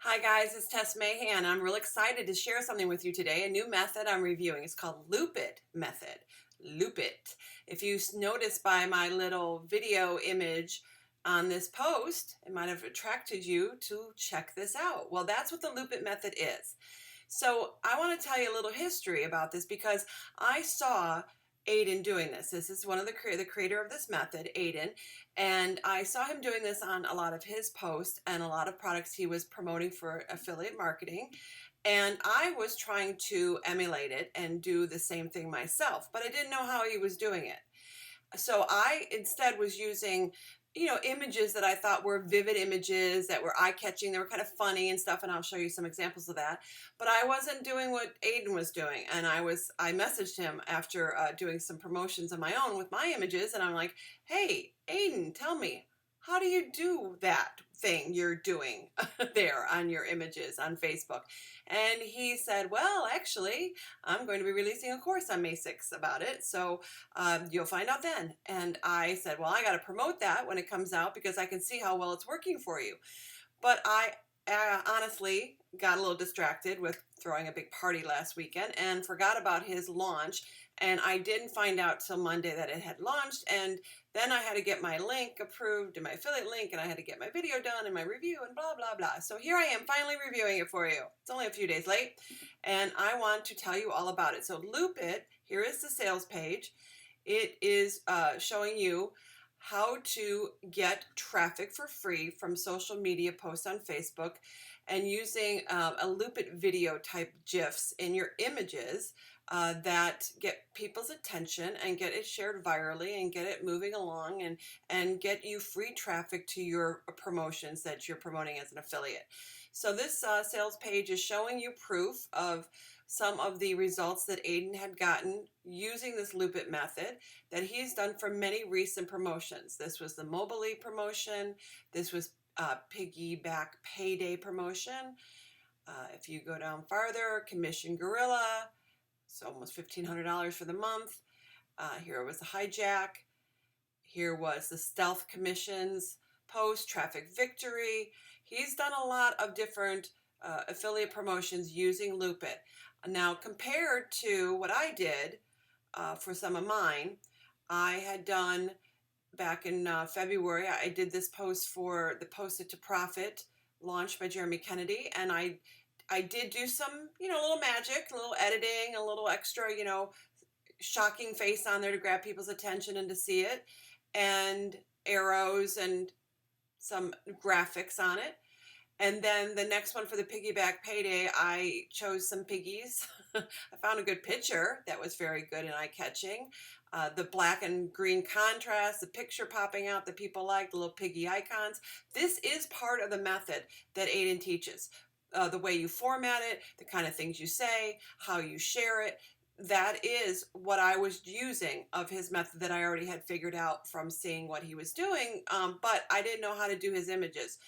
Hi guys, it's Tess Mahan. I'm real excited to share something with you today. A new method I'm reviewing. It's called Loop It method. Loop It. If you notice by my little video image on this post, it might have attracted you to check this out. Well, that's what the Loop It method is. So I want to tell you a little history about this because I saw Aiden doing this. This is one of the creator of this method, Aiden, and I saw him doing this on a lot of his posts and a lot of products he was promoting for affiliate marketing. And I was trying to emulate it and do the same thing myself, but I didn't know how he was doing it. So I instead was using, images that I thought were vivid images that were eye-catching. They were kind of funny and stuff, and I'll show you some examples of that. But I wasn't doing what Aiden was doing, and I messaged him after doing some promotions of my own with my images, and I'm like, hey, Aiden, tell me, how do you do that thing you're doing there on your images on Facebook? And he said, well, actually, I'm going to be releasing a course on May 6th about it, so you'll find out then. And I said, well, I got to promote that when it comes out because I can see how well it's working for you. But I honestly got a little distracted with throwing a big party last weekend and forgot about his launch. And I didn't find out till Monday that it had launched. And then I had to get my link approved and my affiliate link, and I had to get my video done and my review and blah, blah, blah. So here I am finally reviewing it for you. It's only a few days late, and I want to tell you all about it. So Loop It, here is the sales page. It is showing you how to get traffic for free from social media posts on Facebook and using a Loop It video type GIFs in your images that get people's attention and get it shared virally and get it moving along and get you free traffic to your promotions that you're promoting as an affiliate. So this sales page is showing you proof of some of the results that Aiden had gotten using this Loop It method that he's done for many recent promotions. This was the Mobile promotion. This was Piggyback Payday promotion. If you go down farther, Commission Gorilla, it's almost $1,500 for the month. Here was the Hijack. Here was the Stealth Commissions, Post, Traffic Victory. He's done a lot of different affiliate promotions using Loop It. Now, compared to what I did for some of mine, I had done back in February, I did this post for the Post It to Profit launched by Jeremy Kennedy, and I did do some, a little magic, a little editing, a little extra, shocking face on there to grab people's attention and to see it, and arrows and some graphics on it. And then the next one for the Piggyback Payday, I chose some piggies. I found a good picture that was very good and eye-catching. The black and green contrast, the picture popping out that people like, the little piggy icons. This is part of the method that Aiden teaches. The way you format it, the kind of things you say, how you share it. That is what I was using of his method that I already had figured out from seeing what he was doing, but I didn't know how to do his images.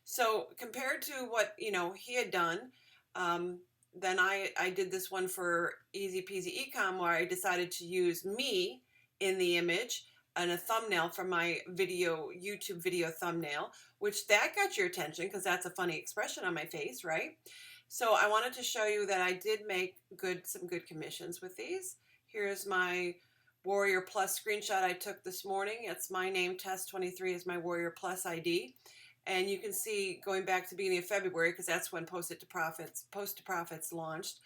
So compared to what he had done, then I did this one for Easy Peasy Ecom where I decided to use me in the image and a thumbnail from my YouTube video thumbnail, which that got your attention because that's a funny expression on my face, right? So I wanted to show you that I did make some good commissions with these. Here's my Warrior Plus screenshot I took this morning. It's my name, Tess23 is my Warrior Plus ID. And you can see going back to the beginning of February, because that's when Post to Profits launched,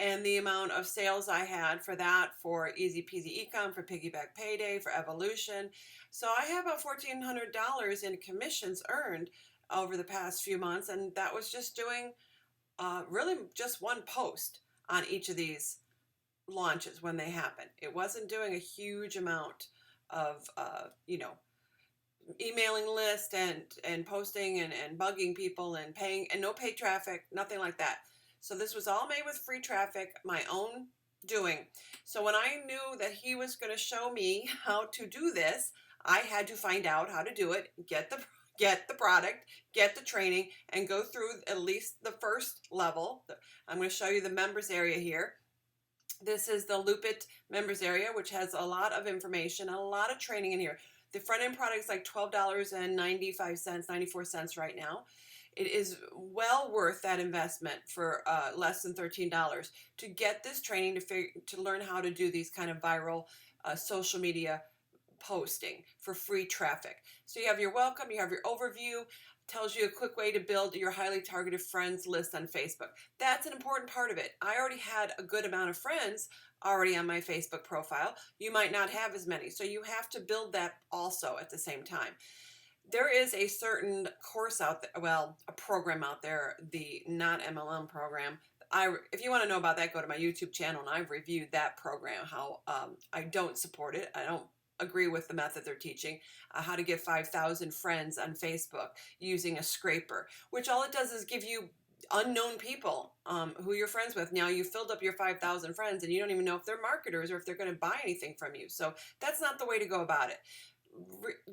and the amount of sales I had for that, for Easy Peasy Ecom, for Piggyback Payday, for Evolution. So I have about $1,400 in commissions earned over the past few months, and that was just doing really just one post on each of these launches when they happen. It wasn't doing a huge amount of, emailing list and posting and bugging people and paying, and no paid traffic, nothing like that. So this was all made with free traffic, my own doing. So when I knew that he was going to show me how to do this, I had to find out how to do it, get the product, get the training, and go through at least the first level. I'm going to show you the members area here. This is the Loop It members area, which has a lot of information and a lot of training in here. The front end product is like $12.95, 94 cents right now. It is well worth that investment for less than $13 to get this training to learn how to do these kind of viral social media posting for free traffic. So you have your welcome, you have your overview, tells you a quick way to build your highly targeted friends list on Facebook. That's an important part of it. I already had a good amount of friends already on my Facebook profile. You might not have as many, so you have to build that also at the same time. There is a certain course out there, well, a program out there, the not MLM program. If you want to know about that, go to my YouTube channel, and I've reviewed that program. How I don't support it. I don't agree with the method they're teaching. How to get 5,000 friends on Facebook using a scraper, which all it does is give you unknown people who you're friends with. Now you filled up your 5,000 friends, and you don't even know if they're marketers or if they're going to buy anything from you. So that's not the way to go about it.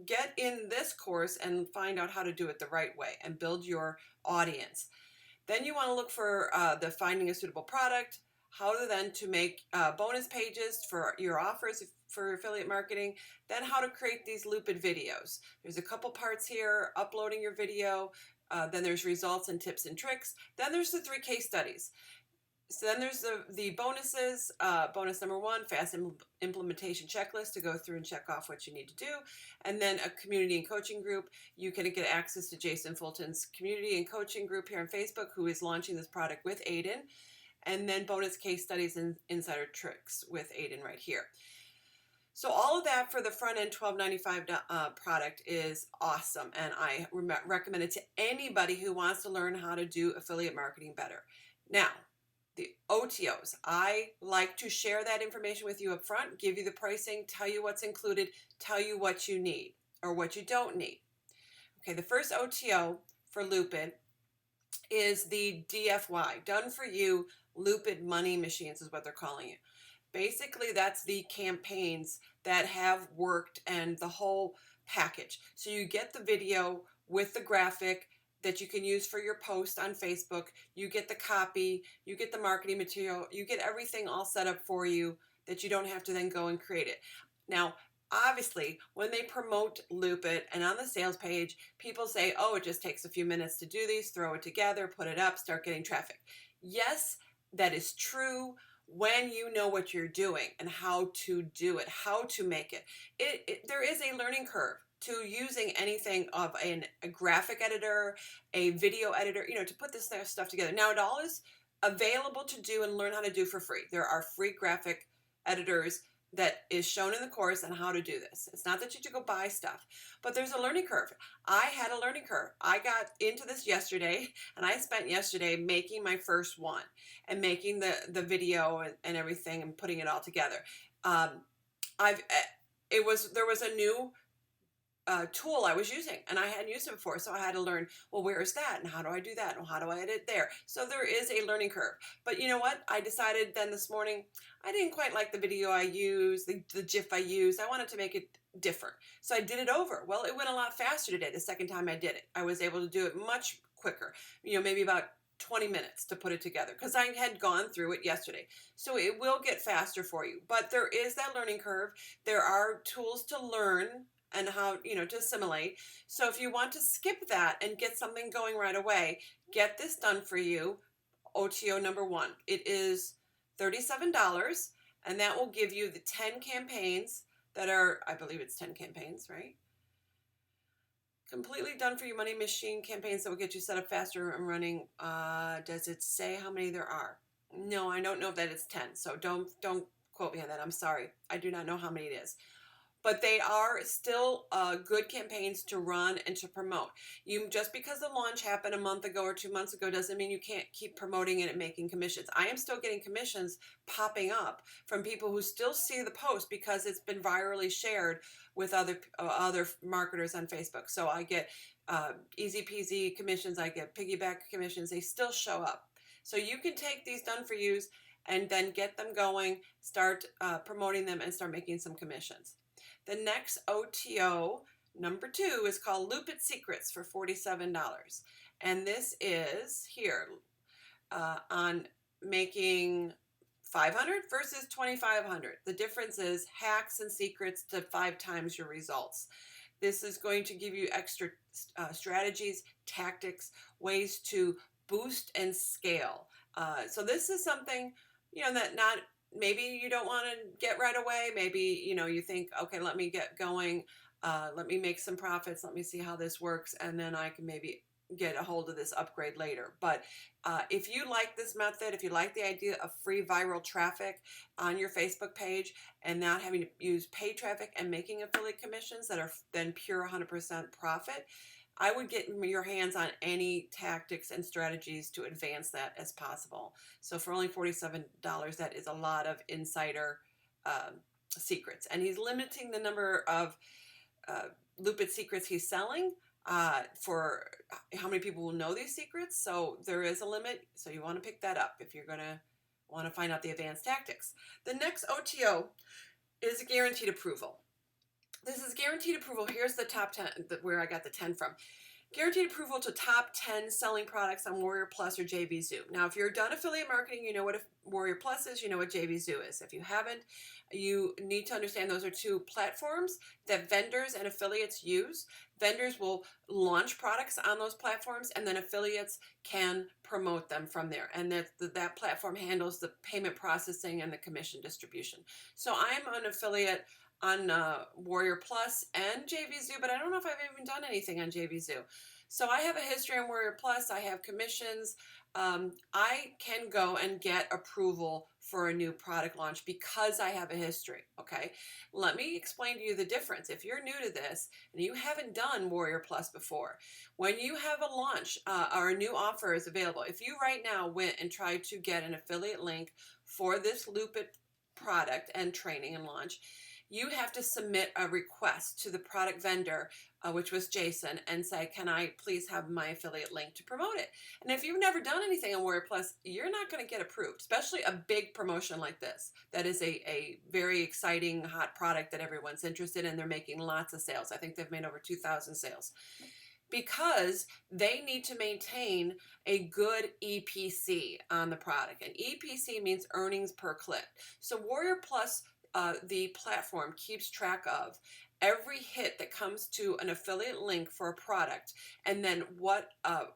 Get in this course and find out how to do it the right way and build your audience. Then you want to look for the finding a suitable product, how to then to make bonus pages for your offers for affiliate marketing, then how to create these looped videos. There's a couple parts here: uploading your video, then there's results and tips and tricks, then there's the 3 case studies. So then there's the bonuses. Bonus number 1, fast implementation checklist to go through and check off what you need to do. And then a community and coaching group. You can get access to Jason Fulton's community and coaching group here on Facebook, who is launching this product with Aiden. And then bonus case studies and insider tricks with Aiden right here. So all of that for the front end $12.95 product is awesome. And I recommend it to anybody who wants to learn how to do affiliate marketing better. Now, the OTOs, I like to share that information with you up front, give you the pricing, tell you what's included, tell you what you need or what you don't need. Okay, the first OTO for Loopit is the DFY, done for you Loopit money machines is what they're calling it. Basically, that's the campaigns that have worked and the whole package. So you get the video with the graphic that you can use for your post on Facebook. You get the copy, you get the marketing material, you get everything all set up for you that you don't have to then go and create it. Now, obviously, when they promote Loopit and on the sales page, people say, oh, it just takes a few minutes to do these, throw it together, put it up, start getting traffic. Yes, that is true when you know what you're doing and how to do it, how to make it. There is a learning curve to using anything of a graphic editor, a video editor, to put this stuff together. Now, it all is available to do and learn how to do for free. There are free graphic editors that is shown in the course on how to do this. It's not that you should go buy stuff, but there's a learning curve. I had a learning curve. I got into this yesterday, and I spent yesterday making my first one and making the video and everything and putting it all together. There was a new tool I was using, and I hadn't used it before, so I had to learn, well, where is that, and how do I do that, and how do I edit there? So there is a learning curve. But you know what? I decided then this morning I didn't quite like the video I used, the GIF I used. I wanted to make it different, so I did it over. Well, it went a lot faster today. The second time I did it, I was able to do it much quicker. Maybe about 20 minutes to put it together because I had gone through it yesterday. So it will get faster for you, but there is that learning curve. There are tools to learn and how, to assimilate. So if you want to skip that and get something going right away, get this done for you, OTO number 1. It is $37, and that will give you the 10 campaigns that are, I believe it's 10 campaigns, right? Completely done for you money machine campaigns that will get you set up faster and running. Does it say how many there are? No, I don't know that it's 10, so don't quote me on that. I'm sorry. I do not know how many it is. But they are still good campaigns to run and to promote. Just because the launch happened a month ago or 2 months ago doesn't mean you can't keep promoting it and making commissions. I am still getting commissions popping up from people who still see the post because it's been virally shared with other marketers on Facebook. So I get easy peasy commissions. I get piggyback commissions. They still show up. So you can take these done for yous and then get them going, start promoting them, and start making some commissions. The next OTO, number 2, is called Loopit Secrets for $47. And this is here on making 500 versus 2,500. The difference is hacks and secrets to 5 times your results. This is going to give you extra strategies, tactics, ways to boost and scale. So this is something, that not maybe you don't want to get right away. Maybe, you think, okay, let me get going. Let me make some profits. Let me see how this works. And then I can maybe get a hold of this upgrade later. But if you like this method, if you like the idea of free viral traffic on your Facebook page and not having to use paid traffic and making affiliate commissions that are then pure 100% profit, I would get your hands on any tactics and strategies to advance that as possible. So for only $47, that is a lot of insider secrets. And he's limiting the number of Lupit secrets he's selling for how many people will know these secrets. So there is a limit. So you want to pick that up if you're going to want to find out the advanced tactics. The next OTO is guaranteed approval. This is guaranteed approval. Here's the top 10, where I got the 10 from. Guaranteed approval to top 10 selling products on Warrior Plus or JVZoo. Now, if you're done affiliate marketing, you know what Warrior Plus is, you know what JVZoo is. If you haven't, you need to understand those are two platforms that vendors and affiliates use. Vendors will launch products on those platforms, and then affiliates can promote them from there. And that platform handles the payment processing and the commission distribution. So I'm an affiliate on Warrior Plus and JVZoo, but I don't know if I've even done anything on JVZoo. So I have a history on Warrior Plus. I have commissions. I can go and get approval for a new product launch because I have a history, okay? Let me explain to you the difference. If you're new to this and you haven't done Warrior Plus before, when you have a launch or a new offer is available, if you right now went and tried to get an affiliate link for this Lupit product and training and launch, you have to submit a request to the product vendor, which was Jason, and say, can I please have my affiliate link to promote it? And if you've never done anything on Warrior Plus, you're not going to get approved, especially a big promotion like this. That is a very exciting, hot product that everyone's interested in. They're making lots of sales. I think they've made over 2,000 sales. Because they need to maintain a good EPC on the product. And EPC means earnings per click. So Warrior Plus, the platform, keeps track of every hit that comes to an affiliate link for a product, and then what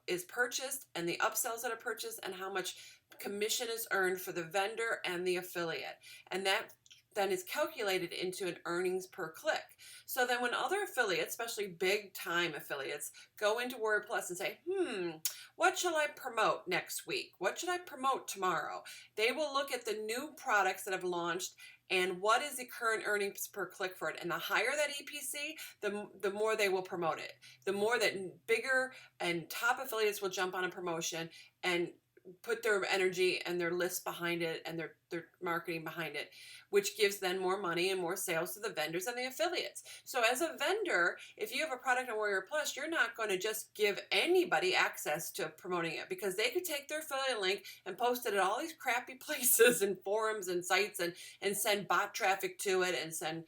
is purchased and the upsells that are purchased and how much commission is earned for the vendor and the affiliate. And that then is calculated into an earnings per click. So then when other affiliates, especially big time affiliates, go into Warrior Plus and say, what shall I promote next week? What should I promote tomorrow? They will look at the new products that have launched and what is the current earnings per click for it. And the higher that EPC, the more they will promote it. The more that bigger and top affiliates will jump on a promotion and put their energy and their list behind it and their marketing behind it, which gives then more money and more sales to the vendors and the affiliates. So as a vendor, if you have a product on Warrior Plus, you're not going to just give anybody access to promoting it, because they could take their affiliate link and post it at all these crappy places and forums and sites and send bot traffic to it and send,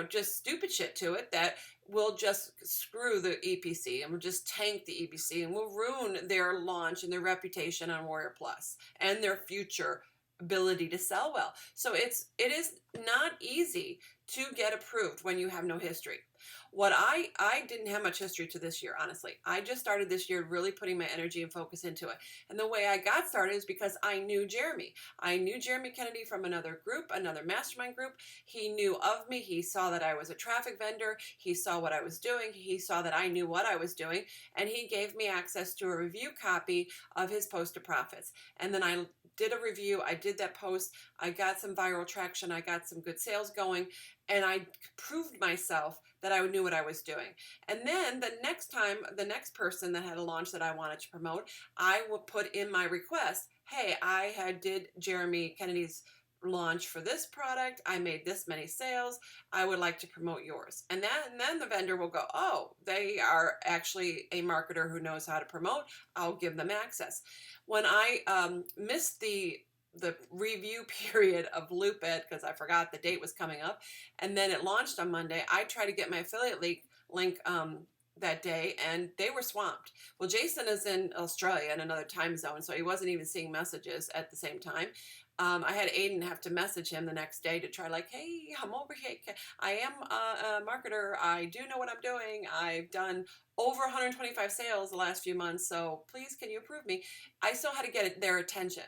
just stupid shit to it that will just screw the EPC and will just tank the EPC and will ruin their launch and their reputation on Warrior Plus and their future ability to sell well. So it is not easy to get approved when you have no history. What I didn't have much history to this year, honestly. I just started this year really putting my energy and focus into it. And the way I got started is because I knew Jeremy. I knew Jeremy Kennedy from another group, another mastermind group. He knew of me. He saw that I was a traffic vendor. He saw what I was doing. He saw that I knew what I was doing. And he gave me access to a review copy of his post to profits. And then I did a review. I did that post. I got some viral traction. I got some good sales going. And I proved myself that I knew what I was doing. And then the next time, the next person that had a launch that I wanted to promote, I would put in my request, hey, did Jeremy Kennedy's launch for this product. I made this many sales. I would like to promote yours. And then the vendor will go, oh, they are actually a marketer who knows how to promote. I'll give them access. When I missed the review period of Lupit because I forgot the date was coming up, and then it launched on Monday, I tried to get my affiliate link that day, and they were swamped. Well, Jason is in Australia in another time zone, so he wasn't even seeing messages at the same time. I had Aiden have to message him the next day to try, like, hey, I'm over here. I am a marketer. I do know what I'm doing. I've done over 125 sales the last few months. So please, can you approve me? I still had to get their attention.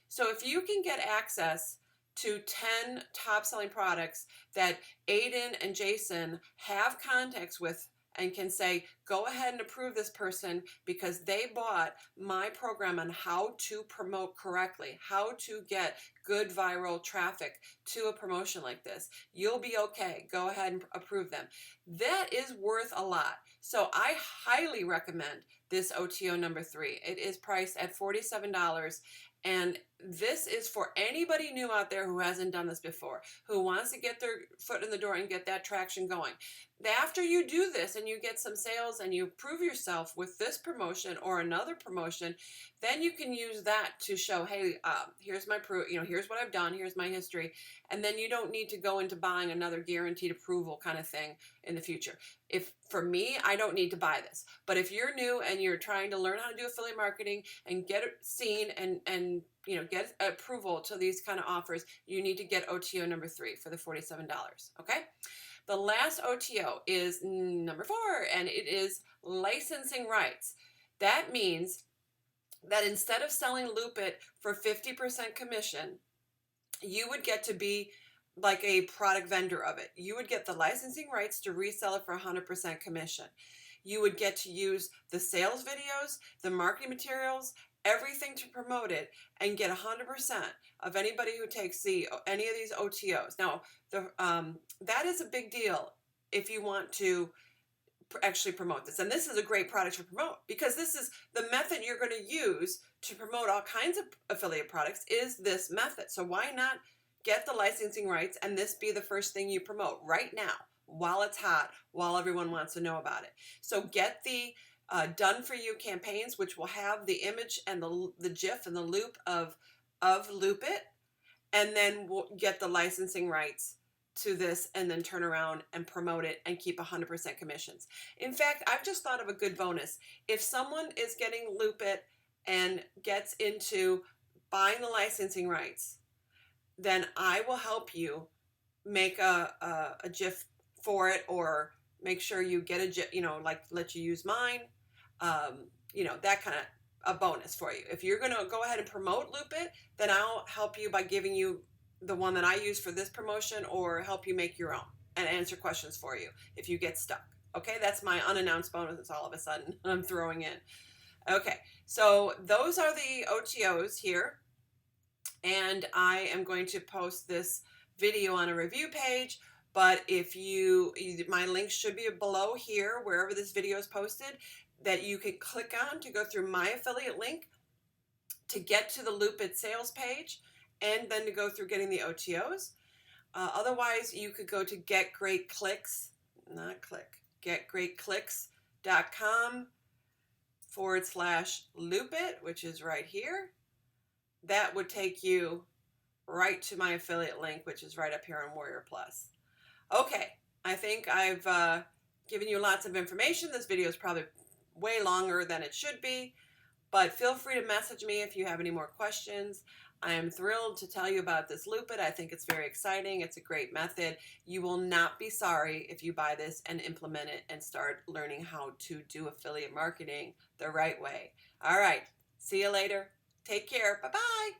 So if you can get access to 10 top selling products that Aiden and Jason have contacts with and can say, go ahead and approve this person because they bought my program on how to promote correctly, how to get good viral traffic to a promotion like this, you'll be okay. Go ahead and approve them. That is worth a lot. So I highly recommend this OTO number 3. It is priced at $47. And this is for anybody new out there who hasn't done this before, who wants to get their foot in the door and get that traction going. After you do this and you get some sales and you prove yourself with this promotion or another promotion, then you can use that to show, hey, here's my proof, here's what I've done, here's my history. And then you don't need to go into buying another guaranteed approval kind of thing in the future. For me, I don't need to buy this. But if you're new and you're trying to learn how to do affiliate marketing and get it seen and get approval to these kind of offers, you need to get OTO number 3 for the $47. Okay? The last OTO is number 4, and it is licensing rights. That means that instead of selling Loop It for 50% commission, you would get to be like a product vendor of it. You would get the licensing rights to resell it for 100% commission. You would get to use the sales videos, the marketing materials, everything to promote it, and get 100% of anybody who takes any of these OTOs. Now, that is a big deal if you want to actually promote this. And this is a great product to promote because this is the method you're going to use to promote all kinds of affiliate products is this method. So why not get the licensing rights and this be the first thing you promote right now while it's hot, while everyone wants to know about it. So get the done for you campaigns, which will have the image and the GIF and the loop of Loop It, and then we'll get the licensing rights to this and then turn around and promote it and keep 100% commissions. In fact, I've just thought of a good bonus. If someone is getting Loop It and gets into buying the licensing rights, then I will help you make a GIF for it, or make sure you get a GIF, like let you use mine, that kind of a bonus for you. If you're going to go ahead and promote Loop It, then I'll help you by giving you the one that I use for this promotion, or help you make your own and answer questions for you if you get stuck. Okay, that's my unannounced bonus all of a sudden I'm throwing in. Okay, so those are the OTOs here. And I am going to post this video on a review page, but if my link should be below here, wherever this video is posted, that you can click on to go through my affiliate link to get to the Loop It sales page, and then to go through getting the OTOs. Otherwise, you could go to getgreatclicks.com/loopit, which is right here. That would take you right to my affiliate link, which is right up here on Warrior Plus. Okay, I think I've given you lots of information. This video is probably way longer than it should be, but feel free to message me if you have any more questions. I am thrilled to tell you about this Loop It. I think it's very exciting. It's a great method. You will not be sorry if you buy this and implement it and start learning how to do affiliate marketing the right way. All right, see you later. Take care. Bye-bye.